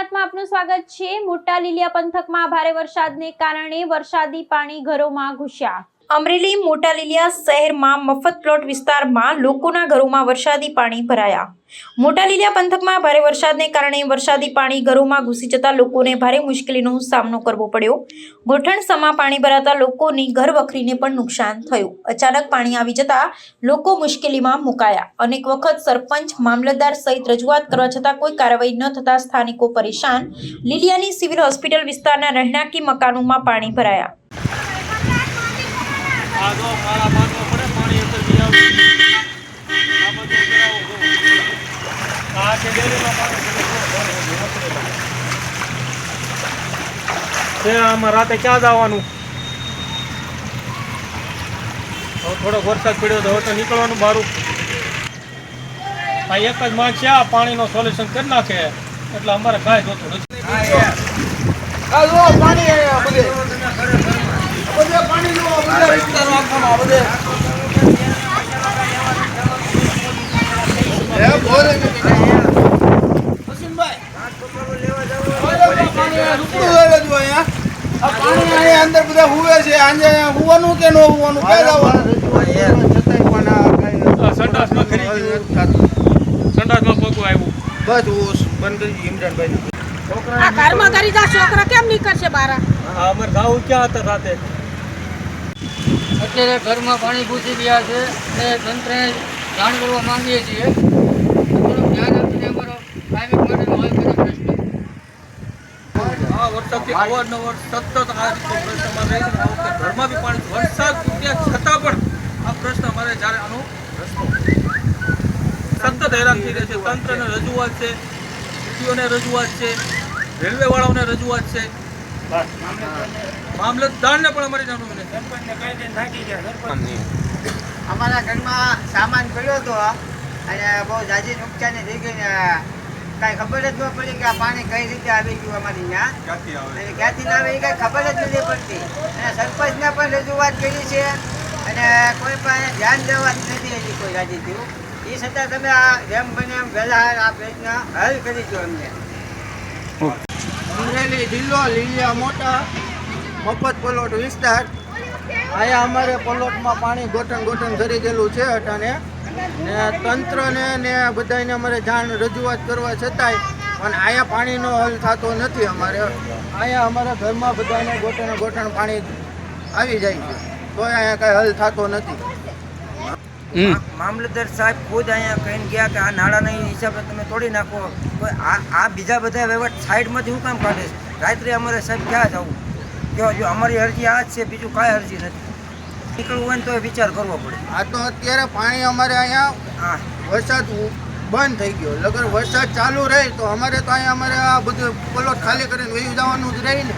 ગુજરાતમાં આપનું સ્વાગત છે। મોટા લીલિયા પંથકમાં ભારે વરસાદને કારણે વરસાદી પાણી ઘરોમાં ઘૂસ્યા। અમરેલી મોટા લીલિયા શહેરમાં મફત પ્લોટ વિસ્તારમાં લોકોના ઘરોમાં વરસાદી પાણી ભરાયા। મોટા લીલિયા પંથકમાં ભારે વરસાદને કારણે વરસાદી પાણી ઘરોમાં ઘૂસી જતા લોકોને ભારે મુશ્કેલીનો સામનો કરવો પડ્યો। ગોઠણસમાં પાણી ભરાતા લોકોની ઘર વખરીને પણ નુકસાન થયું। અચાનક પાણી આવી જતા લોકો મુશ્કેલીમાં મુકાયા। અનેક વખત સરપંચ, મામલતદાર સહિત રજૂઆત કરવા છતાં કોઈ કાર્યવાહી ન થતા સ્થાનિકો પરેશાન। લીલિયાની સિવિલ હોસ્પિટલ વિસ્તારના રહેણાંકી મકાનોમાં પાણી ભરાયા। રાતે ક્યાં જવાનું? થોડો વરસાદ પડ્યો તો હવે તો નીકળવાનું બારું। આ એક જ માંગ છે, આ પાણીનો સોલ્યુશન કરી નાખે એટલે અમારે કાંઈ જોતું નથી। અંદર બધા હુવે છે, આજે હુવાનું કે નો હુવાનું સંડાસમાં ખરી ગયું, સંડાસમાં પગું આવ્યું, બસ બંધ કરી ઇમરાનભાઈ આ ઘરમાં કરી જા છોકરા કેમ નીકળશે બહાર? અમારે ગાવું ક્યાં હતા રાતે? અત્યારે ઘરમાં પાણી ઘૂસી ગયા છે અને તંત્રને જાણ કરવા માંગીએ છીએ। થોડુંક ધ્યાન આપીને અમારો કાયમી માટેનો હલ કરે પ્રશ્ન। આ વરસાદથી અવારનવાર સતત આ રીતે પ્રશ્ન અમારે રહે છે। આ વખતે ઘરમાં બી પાણી, વરસાદ તૂટ્યા છતાં પણ આ પ્રશ્ન અમારે જ્યારે આનો રસ્તો સતત હેરાન થઈ રહે છે। તંત્રને રજૂઆત છે, સીટીઓને રજૂઆત છે, રેલવેવાળાઓને રજૂઆત છે, મામલતદારને પણ અમારી જાણવું છે। અમારા ઘરમાં સામાન પડ્યો હતો અને બહુ જાજી નુકસાની થઈ ગઈ ને કાંઈ ખબર જ ન પડી કે આ પાણી કઈ રીતે આવી ગયું અમારી ત્યાં અને ક્યાંથી ના આવે એ કાંઈ ખબર જ નથી પડતી। અને સરપંચને પણ રજૂઆત કરી છે અને કોઈ પણ ધ્યાન દેવા જ નથી હજી કોઈ રાજી થયું। એ છતાં તમે આ જેમ બને એમ વહેલા આ પ્રશ્ન હલ કરી દો અમને। અમરેલી જિલ્લો લીલિયા મોટા મફત પ્લોટ વિસ્તાર। અહીંયા અમારે પ્લોટમાં પાણી ગોઠણ ધરી ગયેલું છે અટાણે ને તંત્રને ને બધાને અમારે જાણ રજૂઆત કરવા છતાંય પણ અહીંયા પાણીનો હલ થતો નથી। અહીંયા અમારા ઘરમાં બધાને ગોઠણ પાણી આવી જાય છે તો અહીંયા કાંઈ હલ થતો નથી। મામલતદાર સાહેબ ખુદ અહીંયા કહીને ગયા કે આ નાણાંના હિસાબે તમે તોડી નાખો। આ બીજા બધા વહીવટ સાઈડમાંથી શું કામ કાઢે છે? રાત્રે અમારે સાહેબ ક્યાં જવું? જો અમારી અરજી આ જ છે, બીજું કાંઈ અરજી નથી। નીકળવું હોય ને તો વિચાર કરવો પડે। આ તો અત્યારે પાણી અમારે અહીંયા વરસાદ બંધ થઈ ગયો, લગર વરસાદ ચાલુ રહે તો અમારે તો અહીંયા અમારે આ બધું પ્લોટ ખાલી કરીને વહી જવાનું જ રહી ને।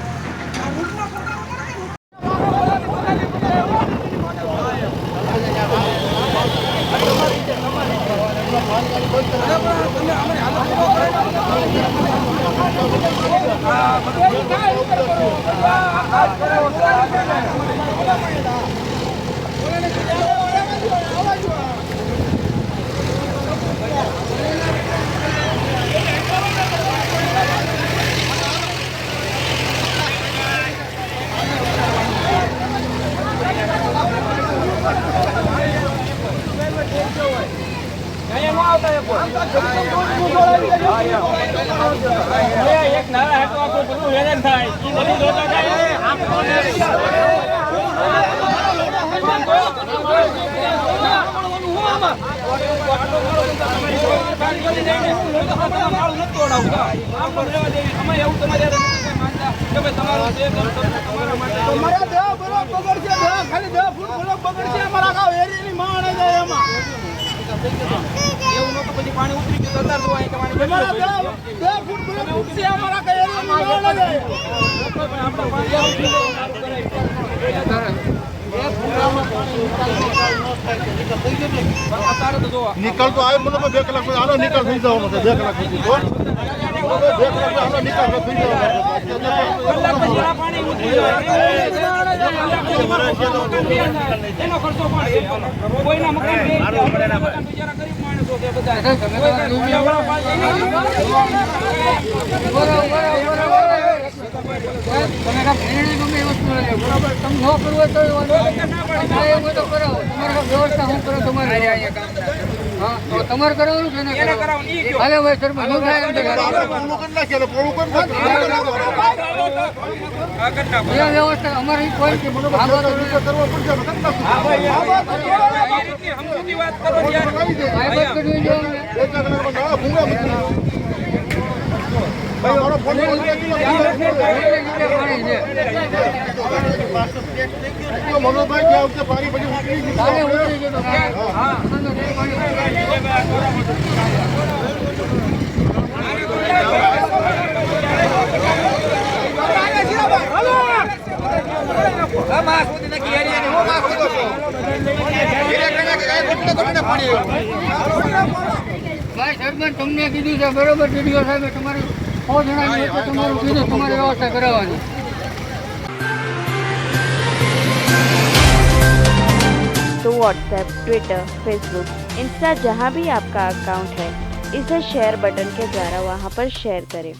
એક નાના હેતુ આખું બધું હેરાન થાય બધું જોતા એવું નતું પછી પાણી ઉતરી ગયું તો પાણી निकल तो आए मतलब 2 कलाक में आना निकल થઈ જવાનો છે 2 કલાક સુધી તો 2 કલાક આનો નિકાલ થઈ જવાનો પાણી ઉતરી જાય એનો ખર્ચો પણ કોઈના મકાન બિચારા ગરીબ માણસો છે તમે કાંઈ નિર્ણય ગમે એ વસ્તુ લેજો બરાબર. તમે ન કરવું હોય તો વાંધો નહીં. તમારે એવું હોય તો કરાવો. તમારે વ્યવસ્થા શું કરો તમારે હા તો તમારે કરાવવાનું છે ને હાલે ભાઈ સરપંચ શું થાય એમ તો આપણે પૂરું કરી નાખીએ એટલે પૂરું કરી નાખીએ. વ્યવસ્થા અમારે કોઈ આ બાજુ કરવો પડશે તો કરી નાખીએ. આઈબત કરવી જોઈએ ને. એક લાખ ના ભૂંગા મૂકી. ભાઈ મારો ફોન પાણી છે મનોભાઈ કે આવશે પાણી પછી ઉતરી કાલે ગયું. ઉતરી ગયો તો હા ભાઈ સરપંચ તમને કીધું છે બરોબર ડીડીઓ સાહેબ તમારે 100 જણાની વચ્ચે તમારું કીધું તમારી વ્યવસ્થા કરાવવાની. तो व्हाट्सएप, ट्विटर, फेसबुक, इंस्टा जहाँ भी आपका अकाउंट है इसे शेयर बटन के द्वारा वहाँ पर शेयर करें।